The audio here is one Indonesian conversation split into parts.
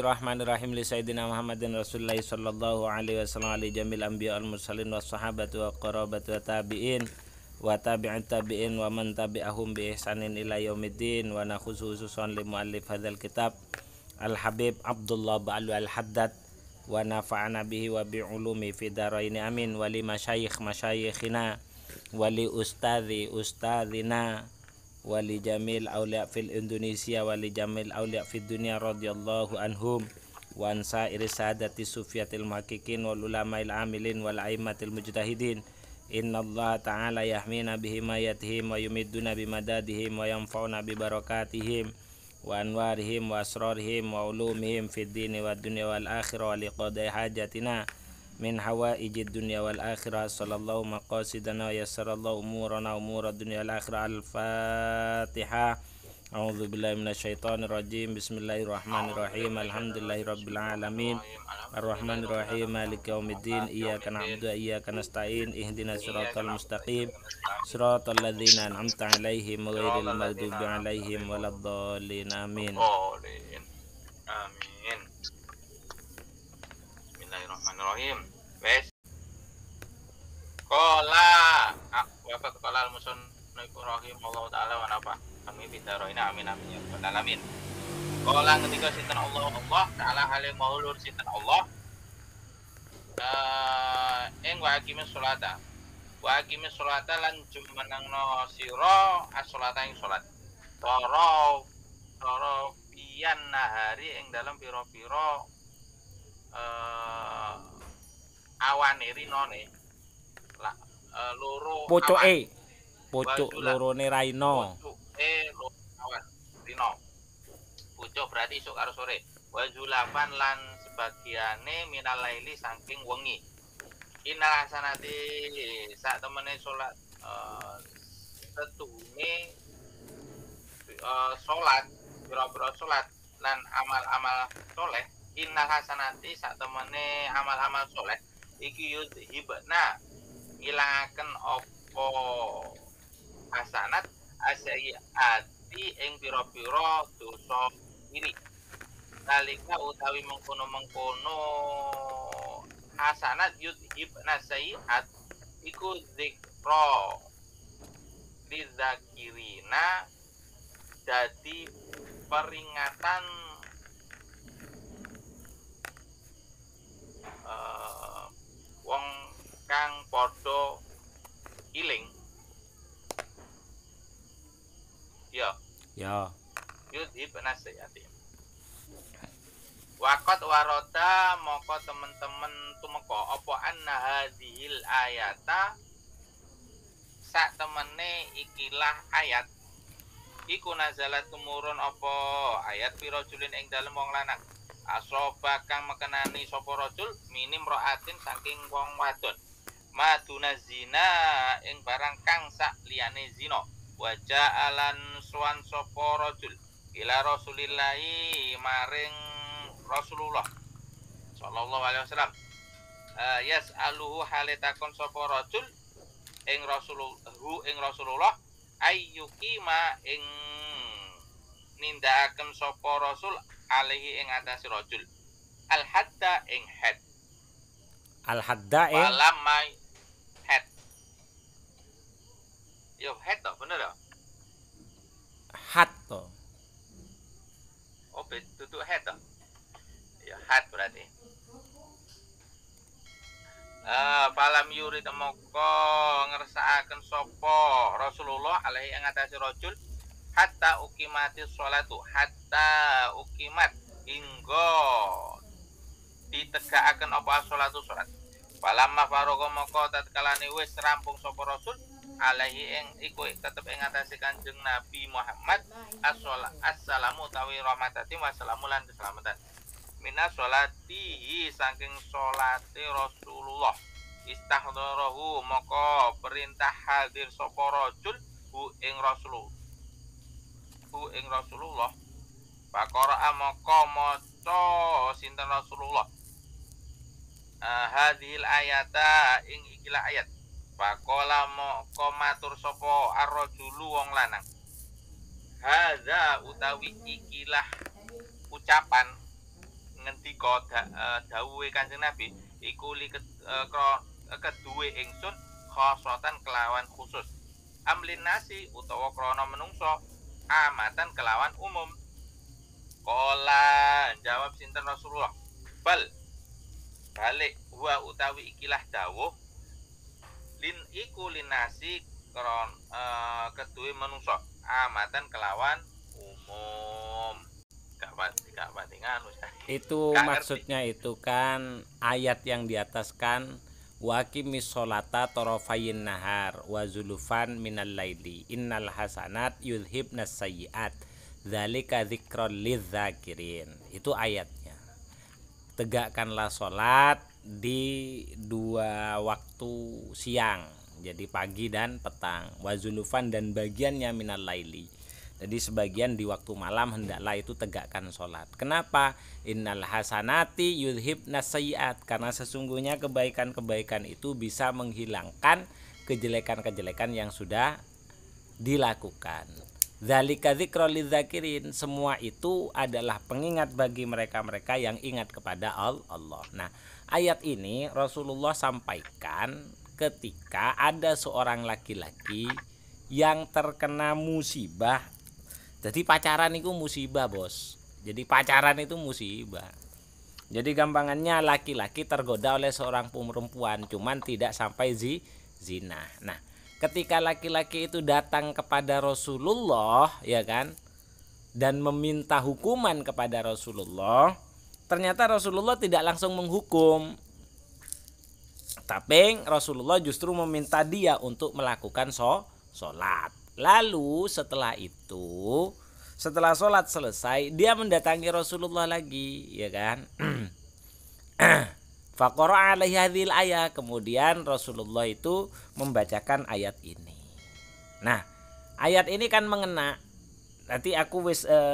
Bismillahirrahmanirrahim li sayyidina Muhammadin Rasulullah sallallahu alaihi wasallam ali jamil anbiya al mursalin was sahabatu wa qarabatu wa tabi'in wa tabi'in tabi'in wa man tabi'ahum bi ihsanin ila yaumiddin wa nakhususan li muallif hadzal kitab al habib Abdullah Ba'lu al Haddad wa nafa'ana bihi wa bi ulumi fi daraini amin wa li masyayikhina wa li ustadzina wali jamil aulia fil Indonesia wali jamil aulia fid dunia radhiyallahu anhum wa an sa'iri sadati sufiyatil muhaqqiqin wal ulama'il amilin wal a'immatil mujtahidin innallaha ta'ala yahmina bihimayatihim wa yumidduna bimadadihim wa yanfa'una bi barakatihim wa anwarihim wa asrarihim wa ulumihim fid dini wad dunya wal akhirah wa liqadai hajatina min hawaijid dunya wal akhirah sallallahu maqasidana wa yassarallahu umurana umurad dunya wal akhirah. Al-Fatihah. A'udzu billahi minasyaitonir rajim. Bismillahirrahmanirrahim. Alhamdulillahirabbil alamin. Arrahmanir rahim. Maliki yaumiddin. Iyyaka na'budu wa iyyaka nasta'in. Ihdinas siratal mustaqim. Siratal ladzina an'amta 'alaihim ghairil maghdubi 'alaihim waladdallin. Amin. Amin. Bismillahirrahmanirrahim. Wes. Wafat qala al-musannif rahimahullah taala wa nafa kami bidaroina amin amin ya rabbal alamin. Qala ketika sinten Allah taala hale maulur sinten Allah wa aqimis sholata lan jumenangno sira as-sholata ing salat tara piyan nahari ing dalem pira-pira awane rinone loro pucuk lorone raina awan rino pucuk berarti isuk karo sore wa zulapan lan sebagiane minal laili saking wengi inal hasanati sak temene salat setune salat pira-pira salat lan amal-amal soleh innal hasanati sak temene amal-amal soleh iki yudhibna ngilangaken apa hasanat asyiati ing pira-pira dosa iri nalika utawi mengkono hasanat yudhibna sayyiat iku zikra lidzakirina dadi peringatan wong kang padha iling ya yudhib nasihati waqat warota moko temen-temen tumeka apa anna hadhil ayata sak temene ikilah ayat iku nazalat tumurun apa ayat pira julin ing dalem wong lanang asoba kang mekenani sapa rajul minim raatin saking wong wadon maduna zina ing barang kang sak liyane zina waja alan suwan sapa rajul ila rasulillahi maring Rasulullah sallallahu alaihi wasallam yas'aluhu halitakon sapa rajul ing Rasulullah ayyukima ing nindakaken sapa rasul alaihi ing atase rajul al hadda ing had al hadda ing walamai had yo had to bener to hat to oh betul had to ya had berarti falam yuri temoko ngersakaken sapa Rasulullah alaihi ing atase rajul hatta ukimati sholatu hatta ukimat hingga ditegakaken apa sholatu sholat falamma farogo moko tatkalane wis rampung sapa rasul alaihi ing iku tetep ing atase Kanjeng Nabi Muhammad assalamu tawi rahmatati wa salamu lan keselamatan minas sholati saking sholate Rasulullah istahdarahu moko perintah hadir sapa rajul hu ing Rasulullah Pakora amoko moco sinten Rasulullah hadhil ayata ing ikilah ayat Pakola moko matur sapa ar-rajulu wong lanang hadza utawi ikilah ucapan Dika dawuhe Kanjeng Nabi iku keduwe ingsun khosotan kelawan khusus. Amlin nasi utawa krana menungso amatan kelawan umum. Kola jawab sinten Rasulullah. Balik wa utawi ikilah dawuh linasi keduwe menungso amatan kelawan umum. Gak pati nganu. Itu maksudnya itu kan ayat yang di atas kan waqimis sholata torofayin nahar wa zulufan minal laili innal hasanat yudhibnas sayyiat dzalika dzikron lidzakirin. Itu ayatnya. Tegakkanlah sholat di dua waktu siang, jadi pagi dan petang, wa zulufan dan bagiannya minal laili. Jadi sebagian di waktu malam hendaklah itu tegakkan sholat. Kenapa? Innal hasanati yudhibnas sayyiat. Karena sesungguhnya kebaikan-kebaikan itu bisa menghilangkan kejelekan-kejelekan yang sudah dilakukan. Dzalika dzikrul lidzakirin. Semua itu adalah pengingat bagi mereka-mereka yang ingat kepada Allah. Nah, ayat ini Rasulullah sampaikan ketika ada seorang laki-laki yang terkena musibah. Jadi pacaran itu musibah, bos. Jadi pacaran itu musibah. Jadi gampangannya laki-laki tergoda oleh seorang perempuan, cuman tidak sampai zina. Nah, ketika laki-laki itu datang kepada Rasulullah, ya kan, dan meminta hukuman kepada Rasulullah, ternyata Rasulullah tidak langsung menghukum. Tapi Rasulullah justru meminta dia untuk melakukan sholat. Lalu setelah itu, setelah sholat selesai, dia mendatangi Rasulullah lagi, ya kan? Faqara alaihi hadhil ayat. Kemudian Rasulullah itu membacakan ayat ini. Nah, ayat ini kan mengena. Nanti aku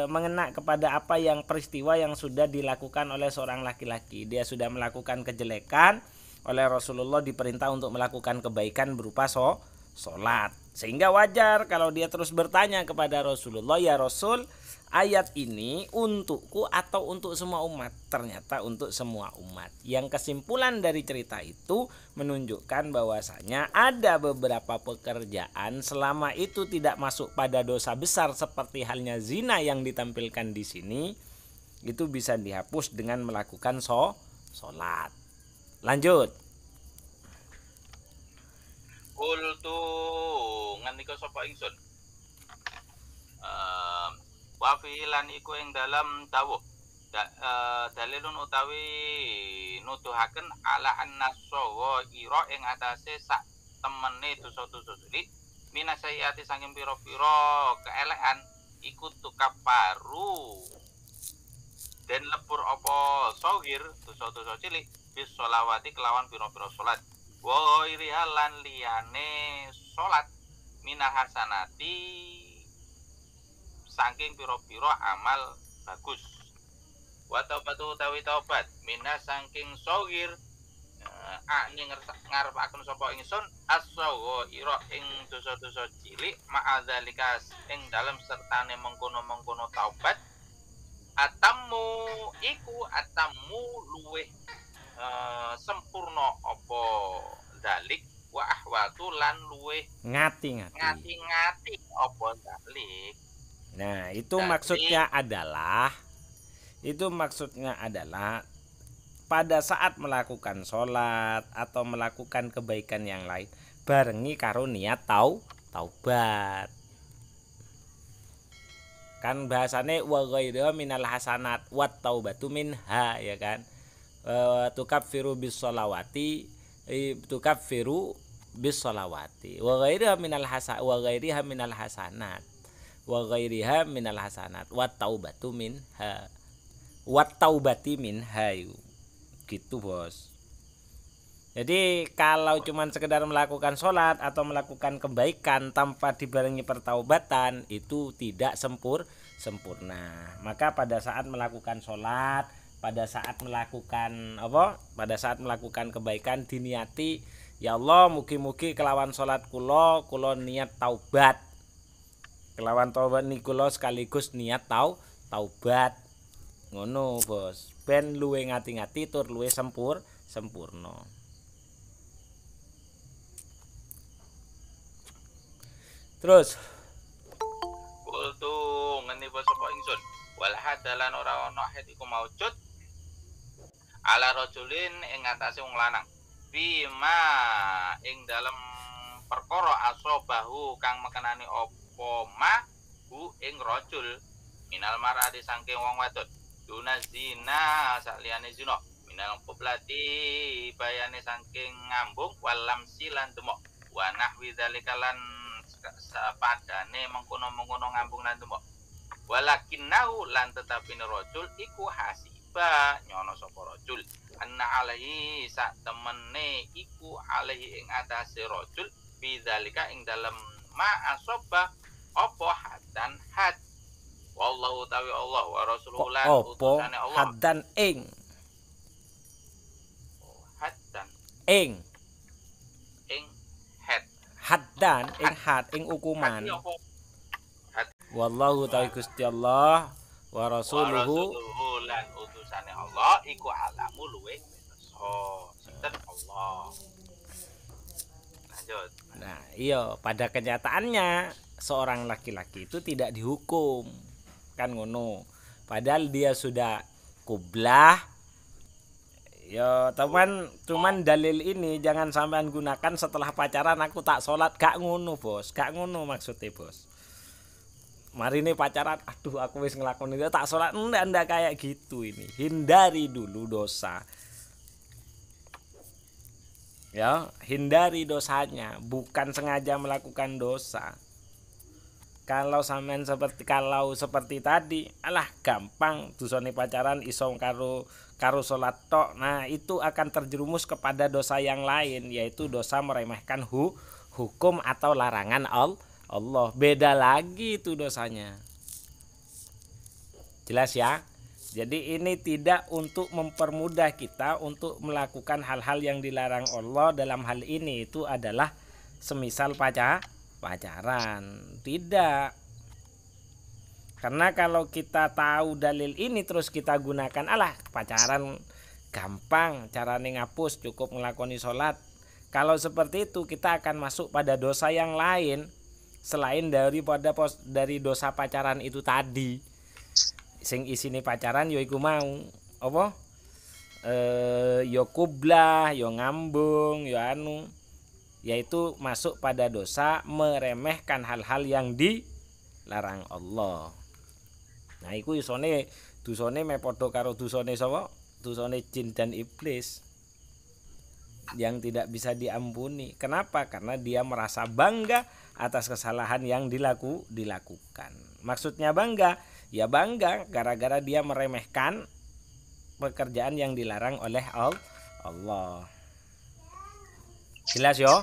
mengena kepada apa yang peristiwa yang sudah dilakukan oleh seorang laki-laki. Dia sudah melakukan kejelekan, oleh Rasulullah diperintah untuk melakukan kebaikan berupa sholat. Sehingga wajar kalau dia terus bertanya kepada Rasulullah, ya Rasul, ayat ini untukku atau untuk semua umat? Ternyata untuk semua umat. Yang kesimpulan dari cerita itu menunjukkan bahwasanya ada beberapa pekerjaan selama itu tidak masuk pada dosa besar seperti halnya zina yang ditampilkan di sini, itu bisa dihapus dengan melakukan sholat. Lanjut. Kultu ngendika sapa ingsun. Wa filan iku ing dalam dawuh. Dalilun utawi nuduhaken ala annasawa ira ing atase sak temene dosa-dosa cilik minasayati saking pira-pira keelekan iku tukaparu den lebur apa sahir dosa-dosa cilik bis sholawati kelawan pira-pira salat. Wa iriha lan liyane salat minal hasanati saking pira-pira amal bagus. Wa taubatu utawi taubat minas saking sahir ning ngarepaken sapa ingsun as-sawa ira ing dosa-dosa cilik ma'adzalika ing dalem sertane mengkono-mengkono taubat atamu luweh sempurna apa dalik wa ahwatu lan luweh ngati-ngati apa dalik. Nah, itu maksudnya adalah pada saat melakukan sholat atau melakukan kebaikan yang lain barengi karo niat taubat. Kan bahasane wa ghairu minal hasanat wat taubatu minha, ya kan? Tukaffiru bis sholawati wa ghairiha minal hasanat wat taubatu minha wat taubati minha, gitu bos. Jadi kalau cuman sekedar melakukan sholat atau melakukan kebaikan tanpa dibarengi pertaubatan itu tidak sempurna. Maka pada saat melakukan sholat, pada saat melakukan kebaikan diniati, ya Allah mugi-mugi kelawan sholat kula niat taubat. Kelawan taubat ni kula sekaligus niat taubat. Ngono, Bos. Ben luwe ngati-ngati tur luwe sempurna. Terus Kultu ngene basa kok ingsun. Wal hadalan ora ana haid iku maujud ala rajulin ing atase wong lanang. Bima ing dalem perkara asobahu kang mekenani apa ma hu ing rajul minal maradi saking wong wedok. Duna zina saliyane zina minal qiblati bayane saking ngambung walam silan demok wa nahwi dzalika lan sapadane mengkono-mengkono ngambung lan demok. Walakinnahu lan tetapi rajul iku hasiba nyono sapa rajul anna alaihi sak temene iku alaihi ing atase rajul bidzalika ing dalem ma asoba apa hadan had. Wallahu tawi Allah wa rasuluhu lan utusane Allah hadan ing hadan ing head hadan ing had ing ukuman. Had Wallahu tawi Gusti Allah wa rasuluhu lan utusane Allah iku alamu luwe sinten Allah. Lanjut. Nah, iya, pada kenyataannya seorang laki-laki itu tidak dihukum. Kan ngono. Padahal dia sudah kublah. Ya, teman, cuman dalil ini jangan sampean gunakan setelah pacaran aku tak sholat. Gak ngono, Bos. Gak ngono maksudnya, Bos. Mari ini pacaran, aduh aku wis ngelakoni itu tak sholat. Enggak kayak gitu ini. Hindari dulu dosa. Ya, hindari dosanya, bukan sengaja melakukan dosa. Kalau seperti tadi, alah gampang dosane pacaran iso karo salat tok. Nah, itu akan terjerumus kepada dosa yang lain, yaitu dosa meremehkan hukum atau larangan Allah. Beda lagi itu dosanya. Jelas ya? Jadi ini tidak untuk mempermudah kita untuk melakukan hal-hal yang dilarang Allah. Dalam hal ini itu adalah semisal pacaran. Tidak. Karena kalau kita tahu dalil ini terus kita gunakan, alah pacaran gampang, carane ngapus cukup ngelakoni sholat. Kalau seperti itu kita akan masuk pada dosa yang lain selain dari dosa pacaran itu tadi. Sing isine pacaran ya iku mau apa? Ya kublah, ya ngambung, ya yaitu masuk pada dosa meremehkan hal-hal yang dilarang Allah. Nah, iku isone dosane me padha karo dosane sapa? Dosane jin dan iblis yang tidak bisa diampuni. Kenapa? Karena dia merasa bangga atas kesalahan yang dilakukan. Maksudnya bangga, ya bangga gara-gara dia meremehkan pekerjaan yang dilarang oleh Allah. Jelas yo?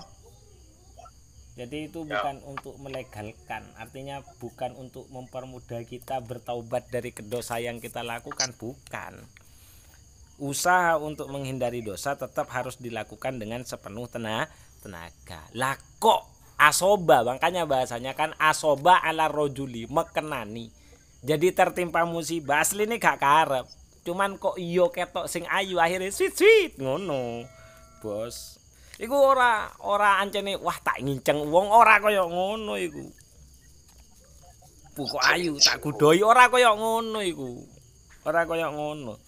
Jadi itu bukan untuk melegalkan, artinya bukan untuk mempermudah kita bertaubat dari dosa yang kita lakukan, bukan. Usaha untuk menghindari dosa tetap harus dilakukan dengan sepenuh tenaga. Lah kok asoba, makanya bahasanya kan asoba ala rojuli, mekenani. Jadi tertimpa musibah, asli ini gak karep. Cuman kok iyo ketok sing ayu akhirnya sweet ngono. Bos. Iku ora ancene wah tak nginceng wong, ora kaya ngono iku. Kok ayu tak gudoi ora kaya ngono iku. Ora kaya ngono.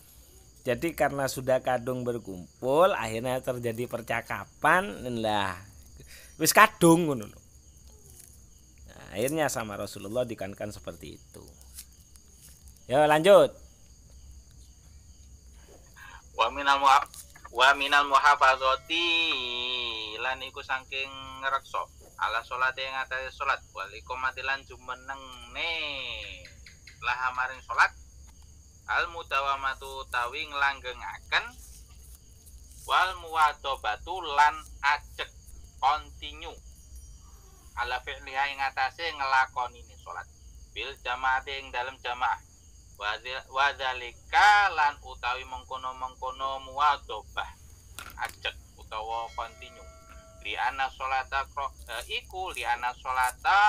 Jadi karena sudah kadung berkumpul akhirnya terjadi percakapan, lah wis kadung ngono lho. Nah, akhirnya sama Rasulullah dikatakan seperti itu. Ya lanjut. Wa minal muhafazati lan iku saking ngreksa ala salat ing atase salat wal iqamati lan jumenengne laha maring salat al mudawamatu tawi nglanggengaken wal muwadhabatu lan ajeg continue ala fi'liha ing atase nglakonine salat bil jamaati ing dalem jamaah wa dzalika lan utawi mengkono-mengkono muwadhabah ajeg utawa continue li ana sholata iku li ana sholata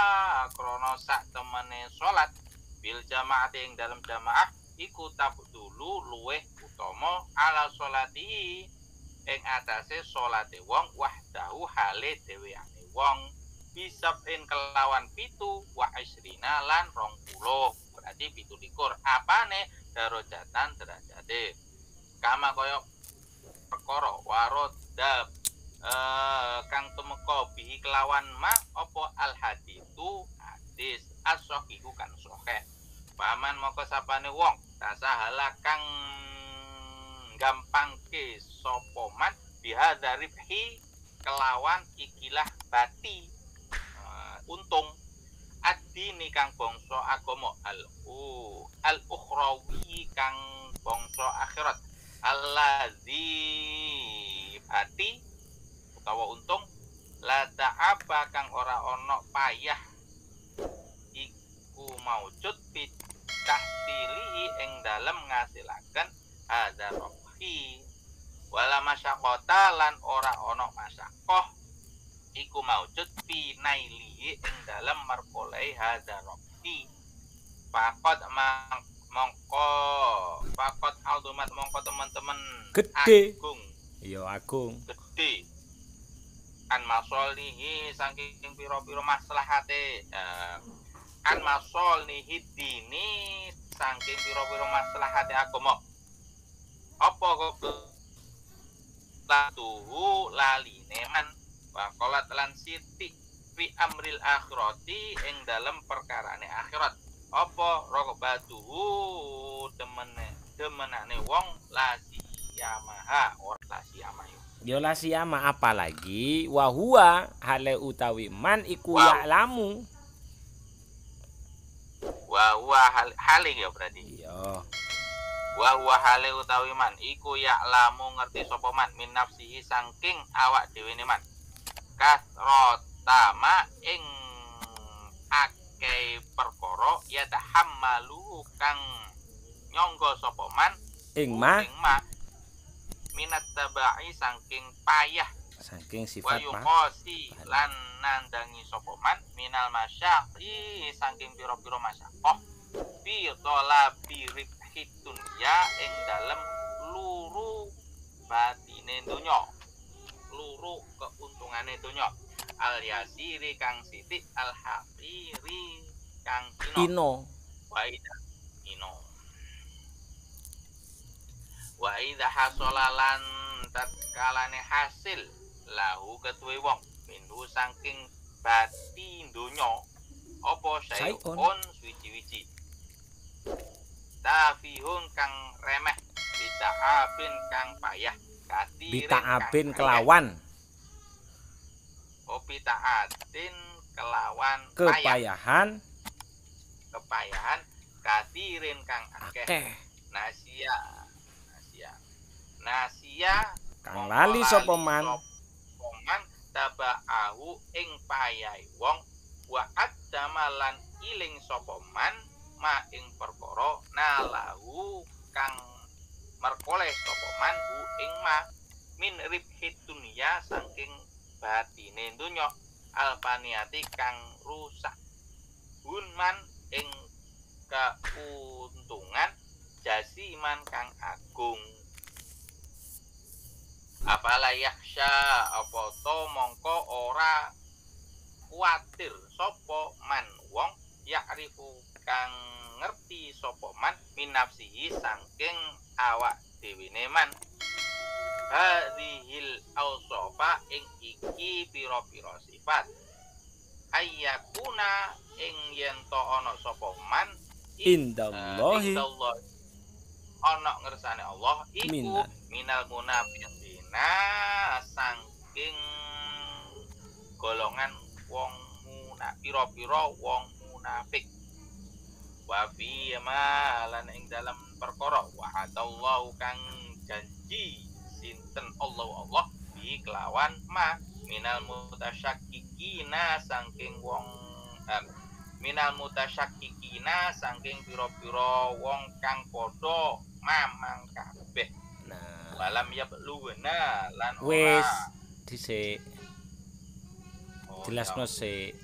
krana sak temene salat bil jamaati ing dalem jamaah iku tabdulu afdulu luweh utama ala sholatihi ing atase salate wong wahdahu hale dheweane wong bisabin kelawan pitu wa isrina lan 20 berarti 17 apane darajatan derajate kama kaya perkara waroda kang tumeka bihi kelawan ma apa al haditsu hadis as-sahihu kan sahih paman moko sapane wong tasahala kang gampangke sapa man bihadzarifhi kelawan ikilah bati untung adini kang bangsa agama al ukhrawi kang bangsa akhirat allazi bati utawa untung la ta'aba kang ora ana payah iku maujud bitahsilihi ing dalem ngasilaken hadzarifhi wala masyaqata lan ora ana masyaqah iku maujud fi nailihi ing dalem merkolei hadzarifhi fakot mongko fakot aldumat mongko teman-teman gede agung iya agung gede an masolihi saking pira-pira maslahate an masolihi dini saking pira-pira maslahate agama apa kok latuhu laline man waqalat lan siti fi amril akhirati ing dalem perkarane akhirat apa raqabatuhu demenane wong lasiyamaha ora lasiyamayu yo lasiyama apalagi wa huwa hale utawi man iku ya'lamu wa hale ya berarti iya wa hale utawi man iku ya'lamu ngerti sapa man min nafsihi saking awak dhewe man kasrotama ing akeh perkara ya tahammalu kang nyangga sapa man ing ma minat tabai saking payah saking sifat wayuqasi lan nandangi sapa man minal masyaqi saking pira-pira masyaqah fi talabi ribhi dunya ing dalem luru batine donya luru keuntungane donya al yasiri kang sithik al haqiri kang ino wa idza hasolalan tatkalane hasil lahu ketuwe wong minhu saking bati donya apa sayun suci-wici tafihun kang remeh bita'abin kang payah bita'abin kelawan bita'atin kelawan kepayahan katirin kang akeh nasia kang lali sapa man tabaahu ing payahe wong wa adamalan iling sapa man ma ing perkara nalahu kang merkoleh sapa man hu ing ma min ribhi dunya saking batine donya alpaniati kang rusak hunman ing keuntungan jasiman kang agung apala yakhsha apa to mongko ora kuatir sapa man wong ya'rifu kang ngerti sapa man min nafsihi saking awak dhewene man hadhil ausofa ing iki pira-pira sifat ayyakuna ing yen to ana sapa man indallahi ana ngersane Allah iku minal munafiqina saking golongan wong pira-pira wong munafik wa fi malan ing dalam perkara wa'adallahu kang janji sinten Allah bi kelawan ma minal mutasyakikina saking wong minal mutasyakikina saking pira-pira wong kang padha mamang kabeh walam yablugna lan wis dhisik jelasno sik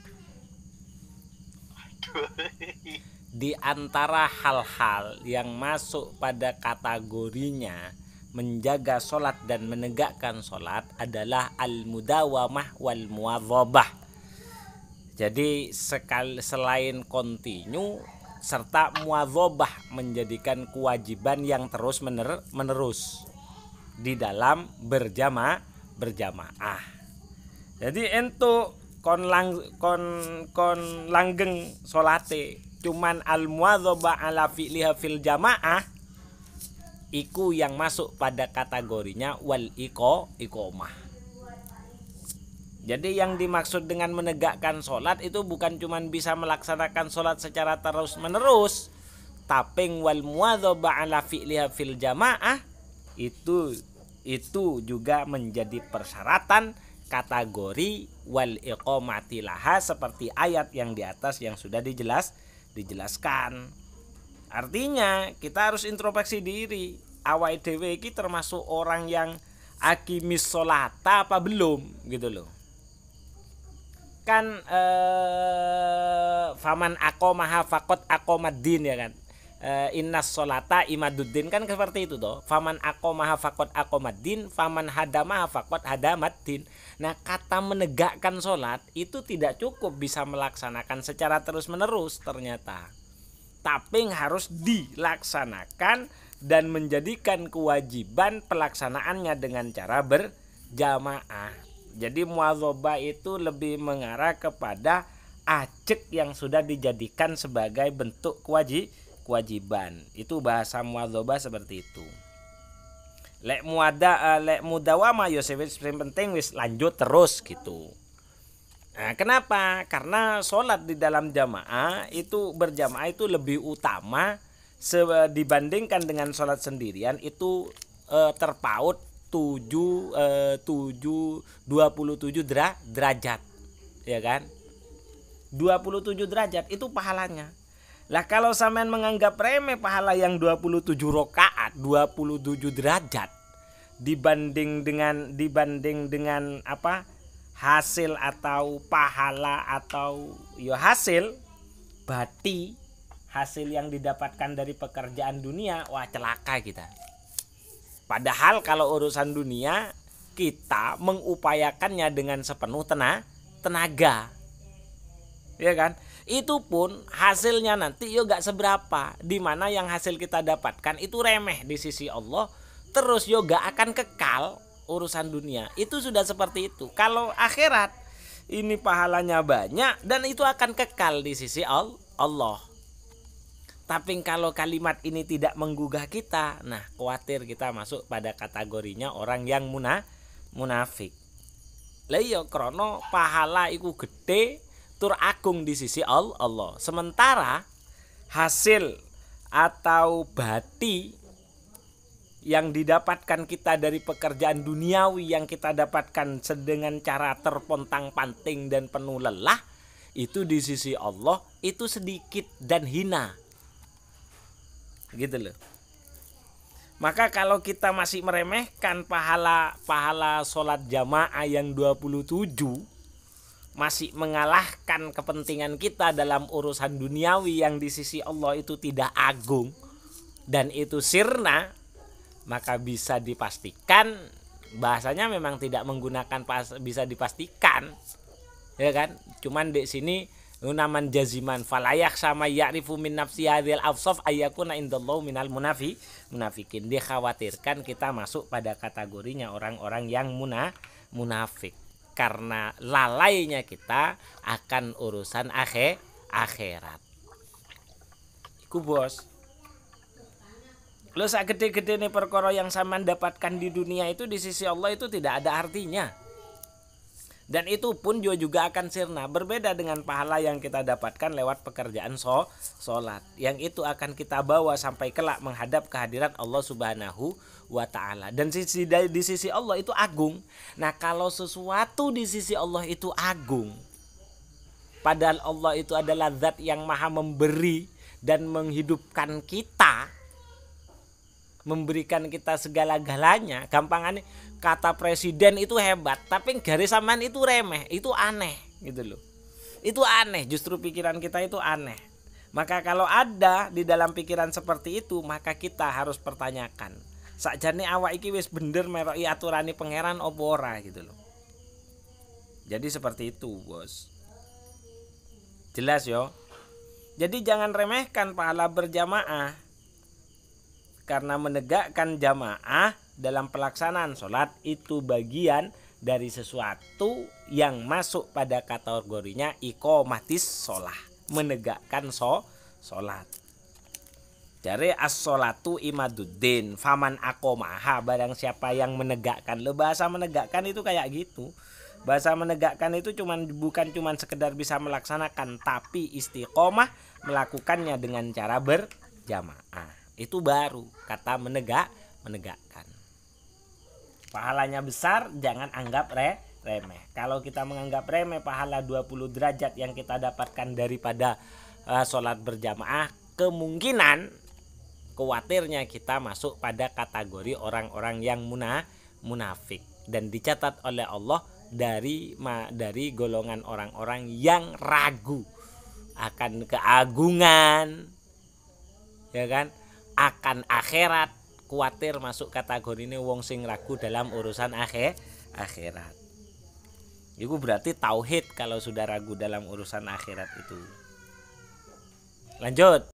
di antara hal-hal yang masuk pada kategorinya menjaga sholat dan menegakkan sholat adalah al-mudawamah wal muwadhabah. Jadi selain kontinu serta muwadhabah menjadikan kewajiban yang terus menerus di dalam berjamaah. Jadi ento kon langgeng salate cuman al muwadhabah ala fi'liha fil jamaah iku yang masuk pada kategorinya wal iqamah. Jadi yang dimaksud dengan menegakkan sholat itu bukan cuma bisa melaksanakan sholat secara terus menerus, tapi wal muwadhabah ala fi'liha fil jamaah itu juga menjadi persyaratan kategori wal iqamati laha seperti ayat yang di atas yang sudah dijelaskan. Artinya kita harus introspeksi diri. Awake dhewe iki termasuk orang yang aqimis sholata apa belum gitu loh. Kan faman aqamaha faqad aqamaddin ya kan. Innas sholata imaduddin kan seperti itu toh. Faman aqamaha faqad aqamaddin, faman hadamaha faqad hadamaddin. Nah, kata menegakkan sholat itu tidak cukup bisa melaksanakan secara terus-menerus ternyata. Tapi harus dilaksanakan dan menjadikan kewajiban pelaksanaannya dengan cara berjamaah. Jadi muwadhabah itu lebih mengarah kepada ajek yang sudah dijadikan sebagai bentuk kewajiban. Itu bahasa muwadhabah seperti itu. Lek mudawamah yo wis penting wis lanjut terus gitu. Nah, kenapa? Karena sholat di dalam jamaah itu berjamaah itu lebih utama dibandingkan dengan sholat sendirian itu terpaut 27 derajat ya kan. 27 derajat itu pahalanya. Lah kalau sampean menganggap remeh pahala yang 27 rakaat 27 derajat dibanding dengan apa? Hasil atau pahala atau ya hasil berarti hasil yang didapatkan dari pekerjaan dunia, wah celaka kita. Padahal kalau urusan dunia kita mengupayakannya dengan sepenuh tenaga. Ya kan? Itu pun hasilnya nanti yo gak seberapa. Di mana yang hasil kita dapatkan itu remeh di sisi Allah, terus yo gak akan kekal urusan dunia. Itu sudah seperti itu. Kalau akhirat ini pahalanya banyak dan itu akan kekal di sisi Allah. Tapi kalau kalimat ini tidak menggugah kita, nah khawatir kita masuk pada kategorinya orang yang munafik. Lah iya krana pahala iku gede tur agung di sisi Allah. Sementara hasil atau bati yang didapatkan kita dari pekerjaan duniawi yang kita dapatkan dengan cara terpontang-panting dan penuh lelah, itu di sisi Allah itu sedikit dan hina. Gitu loh. Maka kalau kita masih meremehkan pahala sholat jamaah yang 27 masih mengalahkan kepentingan kita dalam urusan duniawi yang di sisi Allah itu tidak agung dan itu sirna, maka bisa dipastikan bahasanya memang tidak menggunakan bisa dipastikan ya kan. Cuman di sini naman jaziman falayak sama ya'rifu min nafsi hadhil afsaf ayyakuna indallahu minal munafikin. Dikhawatirkan kita masuk pada kategorinya orang-orang yang munafik karena lalainya kita akan urusan akhirat. Iku bos. Lo sak gede-gede nih perkara yang sampean dapatkan di dunia itu di sisi Allah itu tidak ada artinya. Dan itu pun juga akan sirna. Berbeda dengan pahala yang kita dapatkan lewat pekerjaan sholat. Yang itu akan kita bawa sampai kelak menghadap kehadirat Allah Subhanahu wa ta'ala. Dan di sisi Allah itu agung. Nah kalau sesuatu di sisi Allah itu agung, padahal Allah itu adalah zat yang maha memberi dan menghidupkan kita, memberikan kita segala-galanya. Gampangannya kata presiden itu hebat, tapi garis sampean itu remeh, itu aneh gitu loh. Itu aneh, justru pikiran kita itu aneh. Maka kalau ada di dalam pikiran seperti itu, maka kita harus pertanyakan. Sakjane awak iki wis bener meroki aturane pangeran apa ora gitu loh. Jadi seperti itu, Bos. Jelas yo. Jadi jangan remehkan pahala berjamaah. Karena menegakkan jamaah dalam pelaksanaan sholat itu bagian dari sesuatu yang masuk pada kategorinya iqomatis sholah, menegakkan sholat. Jadi as-sholatu imaduddin, faman aqomaha, barang siapa yang menegakkan. Bahasa menegakkan itu kayak gitu. Bahasa menegakkan itu bukan cuman sekedar bisa melaksanakan, tapi istiqomah melakukannya dengan cara berjamaah. Itu baru kata menegakkan. Pahalanya besar, jangan anggap remeh. Kalau kita menganggap remeh pahala 20 derajat yang kita dapatkan daripada sholat berjamaah, kemungkinan khawatirnya kita masuk pada kategori orang-orang yang munafik, dan dicatat oleh Allah dari golongan orang-orang yang ragu akan keagungan, ya kan, akan akhirat. Khawatir masuk kategori ini wong sing ragu dalam urusan akhirat. Itu berarti tauhid kalau sudah ragu dalam urusan akhirat itu. Lanjut.